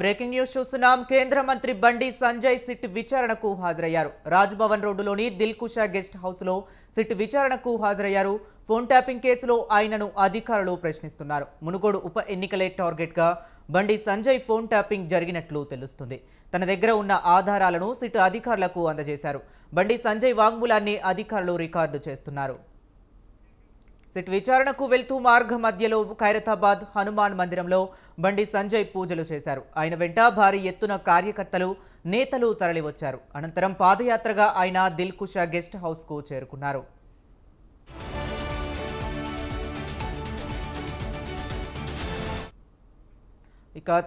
Breaking news చూస్తున్నాం. కేంద్ర మంత్రి బండి సంజయ్ సిట్ విచారణకు హాజరయ్యారు. రాజ్భవన్ రోడ్డులోని దిల్కుషా గెస్ట్ హౌస్ లో సిట్ విచారణకు హాజరయ్యారు. ఫోన్ ట్యాపింగ్ కేసులో ఆయనను అధికారులు ప్రశ్నిస్తున్నారు. మునుగోడు ఉప ఎన్నికలే టార్గెట్ గా బండి సంజయ్ ఫోన్ ట్యాపింగ్ జరిగినట్లు తెలుస్తుంది. తన దగ్గర ఉన్న ఆధారాలను సిట్ అధికారులకు అందజేశారు. బండి సంజయ్ వాంగ్మూలాన్ని అధికారులు రికార్డు చేస్తున్నారు. సిట్ విచారణకు వెళ్తూ మార్గ మధ్యలో ఖైరతాబాద్ హనుమాన్ మందిరంలో బండి సంజయ్ పూజలు చేశారు. ఆయన వెంట భారీ ఎత్తున కార్యకర్తలు, నేతలు తరలివచ్చారు. అనంతరం పాదయాత్రగా ఆయన దిల్కుషా గెస్ట్ హౌస్ కు చేరుకున్నారు.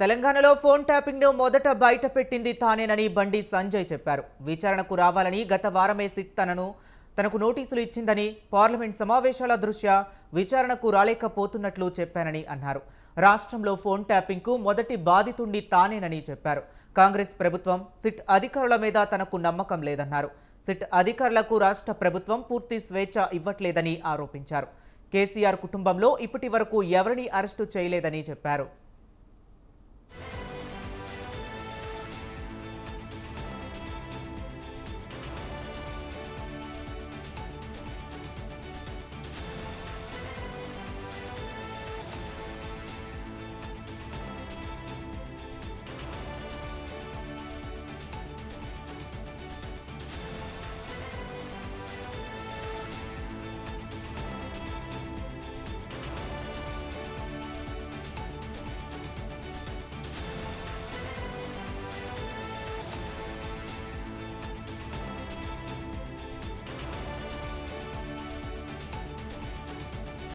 తెలంగాణలో ఫోన్ ట్యాపింగ్ ను మొదట బయట పెట్టింది తానేనని బండి సంజయ్ చెప్పారు. విచారణకు రావాలని గత వారమే సిట్ తనకు నోటీసులు ఇచ్చిందని, పార్లమెంట్ సమావేశాల దృష్ట్యా విచారణకు రాలేకపోతున్నట్లు చెప్పానని అన్నారు. రాష్ట్రంలో ఫోన్ ట్యాపింగ్ కు మొదటి బాధితుడిని తానేనని చెప్పారు. కాంగ్రెస్ ప్రభుత్వం, సిట్ అధికారుల మీద తనకు నమ్మకం లేదన్నారు. సిట్ అధికారులకు రాష్ట్ర ప్రభుత్వం పూర్తి స్వేచ్ఛ ఇవ్వట్లేదని ఆరోపించారు. కేసీఆర్ కుటుంబంలో ఇప్పటి వరకు ఎవరిని అరెస్టు చేయలేదని చెప్పారు.